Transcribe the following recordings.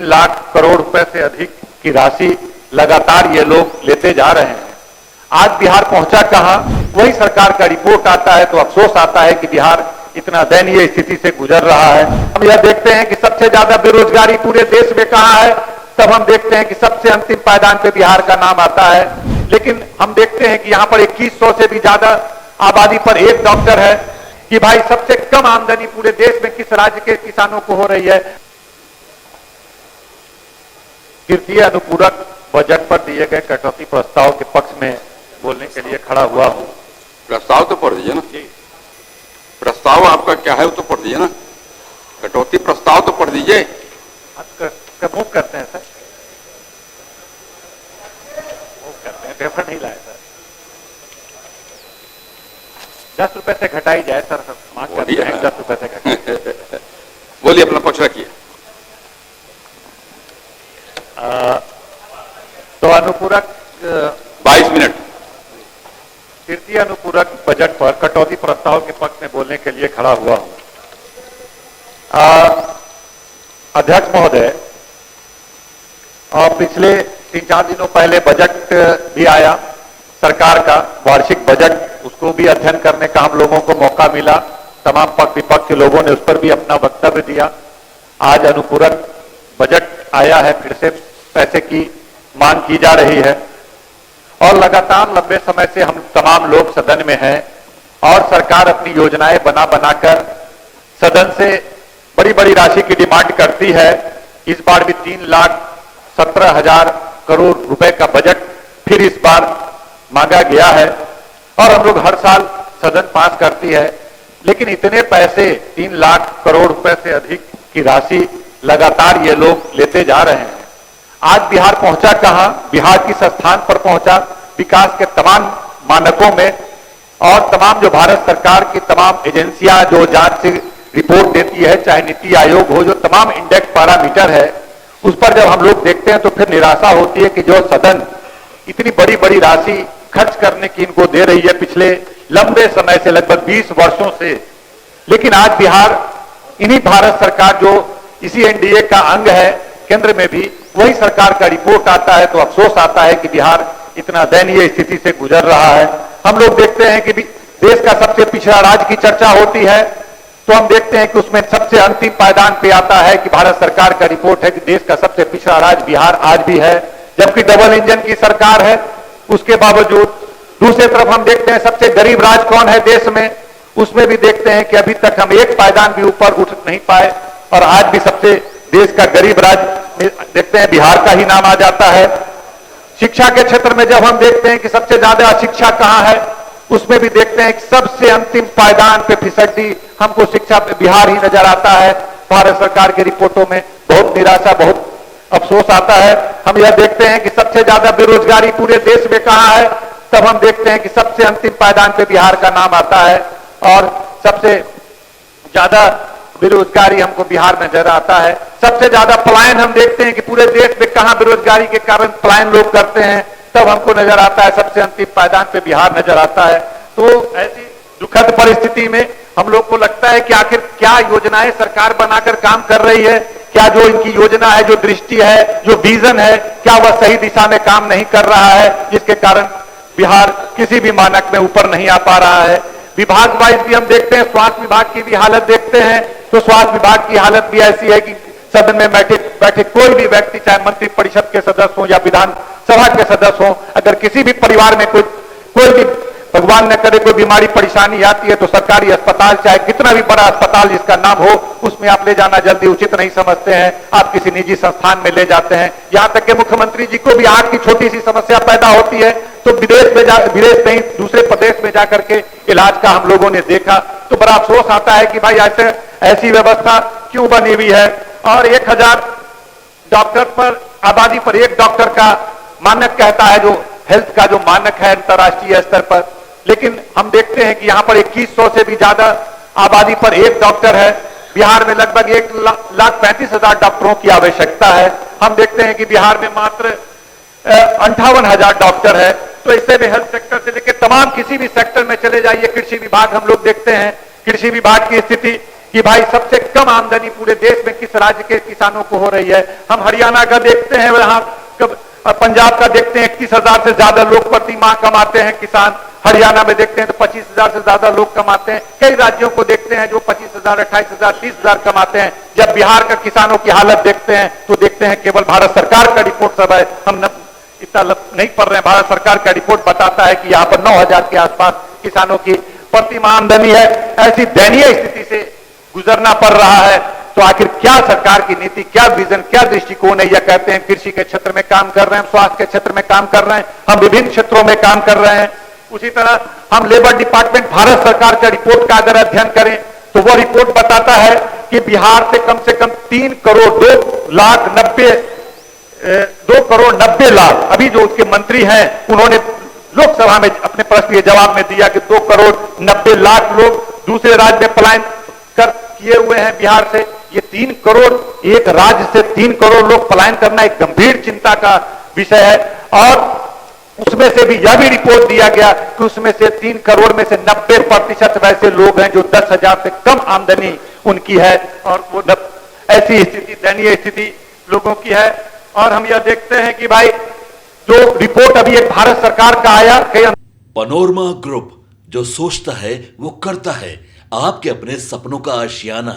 लाख करोड़ रुपए से अधिक की राशि लगातार ये लोग लेते जा रहे हैं। आज बिहार पहुंचा कहां, वही सरकार का रिपोर्ट आता है तो अफसोस आता है कि बिहार इतना दयनीय स्थिति से गुजर रहा है। हम यह देखते हैं कि सबसे ज्यादा बेरोजगारी पूरे देश में कहां है, तब हम देखते हैं कि सबसे अंतिम पायदान पे बिहार का नाम आता है। लेकिन हम देखते हैं कि यहां पर 2100 से भी ज्यादा आबादी पर एक डॉक्टर है, कि भाई सबसे कम आमदनी पूरे देश में किस राज्य के किसानों को हो रही है। तृतीय अनुपूरक बजट पर दिए गए कटौती प्रस्ताव के पक्ष में बोलने के लिए खड़ा हुआ हूं। प्रस्ताव तो पढ़ दीजिए ना जी। प्रस्ताव आपका क्या है वो तो पढ़ दीजिए ना, कटौती प्रस्ताव तो पढ़ दीजिए। मूव करते हैं सर, मूव करते हैं, पेपर नहीं लाए सर। 10 रुपए से घटाई जाए सर, मांग करते हैं 10 रुपए से घटाई। बोलिए, अपना पक्ष रखिए। तो अनुपूरक 22 मिनट। तृतीय अनुपूरक बजट पर कटौती प्रस्ताव के पक्ष में बोलने के लिए खड़ा हुआ हूं। अध्यक्ष महोदय, और पिछले 3-4 दिनों पहले बजट भी आया सरकार का, वार्षिक बजट, उसको भी अध्ययन करने का हम लोगों को मौका मिला। तमाम पक्ष विपक्ष के लोगों ने उस पर भी अपना वक्तव्य दिया। आज अनुपूरक बजट आया है, फिर से पैसे की मांग की जा रही है और लगातार लंबे समय से हम तमाम लोग सदन में हैं और सरकार अपनी योजनाएं बना बनाकर सदन से बड़ी बड़ी राशि की डिमांड करती है। इस बार भी 3,17,000 करोड़ रुपए का बजट फिर इस बार मांगा गया है और हम लोग हर साल सदन पास करती है, लेकिन इतने पैसे 3 लाख करोड़ रुपए से अधिक की राशि लगातार ये लोग लेते जा रहे हैं। आज बिहार पहुंचा कहां, बिहार किस स्थान पर पहुंचा विकास के तमाम मानकों में, और तमाम जो भारत सरकार की तमाम एजेंसियां जो जांच से रिपोर्ट देती है, चाहे नीति आयोग हो, जो तमाम इंडेक्स पैरामीटर है, उस पर जब हम लोग देखते हैं तो फिर निराशा होती है कि जो सदन इतनी बड़ी बड़ी राशि खर्च करने की इनको दे रही है पिछले लंबे समय से, लगभग 20 वर्षों से, लेकिन आज बिहार इन्हीं भारत सरकार जो इसी एनडीए का अंग है, केंद्र में भी वही सरकार का रिपोर्ट आता है तो अफसोस आता है कि बिहार इतना दयनीय स्थिति से गुजर रहा है। हम लोग देखते हैं कि देश का सबसे पिछड़ा राज्य की चर्चा होती है तो हम देखते हैं कि उसमें सबसे अंतिम पायदान पे आता है कि भारत सरकार का रिपोर्ट है कि देश का सबसे पिछड़ा राज्य बिहार आज भी है, जबकि डबल इंजन की सरकार है। उसके बावजूद दूसरी तरफ हम देखते हैं सबसे गरीब राज्य कौन है देश में, उसमें भी देखते हैं कि अभी तक हम एक पायदान भी ऊपर उठ नहीं पाए और आज भी सबसे देश का गरीब राज्य देखते हैं बिहार का ही नाम आ जाता है। शिक्षा के क्षेत्र में जब हम देखते हैं कि सबसे ज्यादा शिक्षा कहां है, उसमें भी देखते हैं कि सबसे अंतिम पायदान पे फिसड्डी हमको शिक्षा पे बिहार ही नजर आता है। भारत सरकार की रिपोर्टों में बहुत निराशा, बहुत अफसोस आता है। हम यह देखते हैं कि सबसे ज्यादा बेरोजगारी पूरे देश में कहां है, तब हम देखते हैं कि सबसे अंतिम पायदान पे बिहार का नाम आता है और सबसे ज्यादा बेरोजगारी हमको बिहार में नजर आता है। सबसे ज्यादा पलायन हम देखते हैं कि पूरे देश में कहां बेरोजगारी के कारण पलायन लोग करते हैं, तब हमको नजर आता है सबसे अंतिम पायदान पे बिहार नजर आता है। तो ऐसी दुखद परिस्थिति में हम लोग को लगता है कि आखिर क्या योजनाएं सरकार बनाकर काम कर रही है, क्या जो इनकी योजना है, जो दृष्टि है, जो विजन है, क्या वह सही दिशा में काम नहीं कर रहा है, जिसके कारण बिहार किसी भी मानक में ऊपर नहीं आ पा रहा है। विभाग वाइज भी हम देखते हैं, स्वास्थ्य विभाग की भी हालत देखते हैं तो स्वास्थ्य विभाग की हालत भी ऐसी है कि सदन में बैठे कोई भी व्यक्ति, चाहे मंत्री परिषद के सदस्य हो या विधानसभा के सदस्य हो, अगर किसी भी परिवार में कोई भी भगवान न करे कोई बीमारी परेशानी आती है तो सरकारी अस्पताल, चाहे कितना भी बड़ा अस्पताल जिसका नाम हो, उसमें आप ले जाना जल्दी उचित नहीं समझते हैं, आप किसी निजी संस्थान में ले जाते हैं। यहां तक कि मुख्यमंत्री जी को भी आंख की छोटी सी समस्या पैदा होती है तो विदेश नहीं दूसरे प्रदेश में जाकर के इलाज का हम लोगों ने देखा तो बड़ा अफसोस आता है कि भाई ऐसी व्यवस्था क्यों बनी हुई है। और 1000 डॉक्टर पर आबादी पर एक डॉक्टर का मानक कहता है, जो हेल्थ का जो मानक है अंतर्राष्ट्रीय स्तर पर, लेकिन हम देखते हैं कि यहां पर 2100 से भी ज्यादा आबादी पर एक डॉक्टर है। बिहार में लगभग 1,35,000 डॉक्टरों की आवश्यकता है। हम देखते हैं कि बिहार में मात्र 58,000 डॉक्टर है। तो इससे भी हेल्थ सेक्टर से लेकर तमाम किसी भी सेक्टर में चले जाइए, कृषि विभाग हम लोग देखते हैं, कृषि विभाग की स्थिति कि भाई सबसे कम आमदनी पूरे देश में किस राज्य के किसानों को हो रही है। हम हरियाणा का देखते हैं, वहां पंजाब का देखते हैं 31,000 से ज्यादा लोग प्रति माह कमाते हैं किसान। हरियाणा में देखते हैं तो 25,000 से ज्यादा लोग कमाते हैं। कई राज्यों को देखते हैं जो 25,000, 28,000, 30,000 कमाते हैं। जब बिहार का किसानों की हालत देखते हैं तो देखते हैं केवल भारत सरकार का रिपोर्ट सब है, हम इतना नहीं पढ़ रहे हैं। भारत सरकार का रिपोर्ट बताता है कि यहाँ पर 9,000 के आसपास किसानों की प्रति माह आमदनी है। ऐसी दयनीय स्थिति से गुजरना पड़ रहा है। तो आखिर क्या सरकार की नीति, क्या विजन, क्या दृष्टिकोण है? यह कहते हैं कृषि के क्षेत्र में काम कर रहे हैं, स्वास्थ्य के क्षेत्र में काम कर रहे हैं, हम विभिन्न क्षेत्रों में काम कर रहे हैं। उसी तरह हम लेबर डिपार्टमेंट भारत सरकार का रिपोर्ट का अगर अध्ययन करें तो वह रिपोर्ट बताता है कि बिहार से कम 3 करोड़ 2 करोड़ 90 लाख, अभी जो उसके मंत्री हैं उन्होंने लोकसभा में अपने प्रश्न के जवाब में दिया कि 2 करोड़ 90 लाख लोग दूसरे राज्य में पलायन किए हुए हैं बिहार से। ये 3 करोड़, एक राज्य से 3 करोड़ लोग पलायन करना एक गंभीर चिंता का विषय है। और उसमें से भी यह भी रिपोर्ट दिया गया कि उसमें से 3 करोड़ में से 90% वैसे लोग हैं जो 10,000 से कम आमदनी उनकी है, और वो ऐसी स्थिति, दयनीय स्थिति लोगों की है। और हम यह देखते हैं कि भाई जो रिपोर्ट अभी एक भारत सरकार का आया, पनोरमा ग्रुप, जो सोचता है वो करता है, आपके अपने सपनों का आशियाना।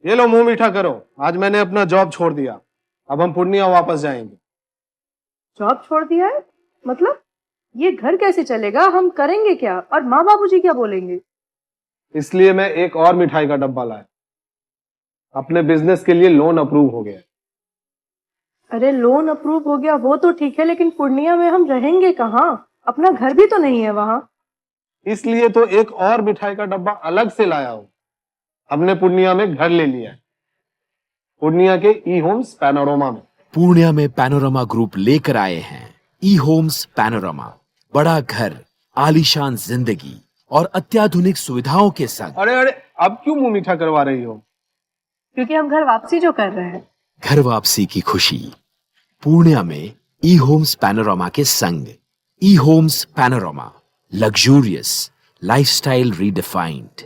ये लो मुंह मीठा करो, आज मैंने अपना जॉब छोड़ दिया, अब हम पूर्णिया वापस जाएंगे। जॉब छोड़ दिया है? मतलब ये घर कैसे चलेगा, हम करेंगे क्या, और माँ बाबूजी क्या बोलेंगे? इसलिए मैं एक और मिठाई का डब्बा लाया, अपने बिजनेस के लिए लोन अप्रूव हो गया। अरे लोन अप्रूव हो गया वो तो ठीक है, लेकिन पूर्णिया में हम रहेंगे कहाँ? अपना घर भी तो नहीं है वहां। इसलिए तो एक और मिठाई का डब्बा अलग से लाया हूं। हमने पूर्णिया में घर ले लिया है, पूर्णिया के ई होम्स पैनोरमा में। पूर्णिया में पैनोरमा ग्रुप लेकर आए हैं ई होम्स पैनोरमा। बड़ा घर, आलीशान जिंदगी और अत्याधुनिक सुविधाओं के संग। अरे अब क्यों मुंह मीठा करवा रही हो? क्योंकि हम घर वापसी जो कर रहे हैं। घर वापसी की खुशी पूर्णिया में ई होम्स पैनोरमा के संग। ई homes panorama, luxurious lifestyle redefined.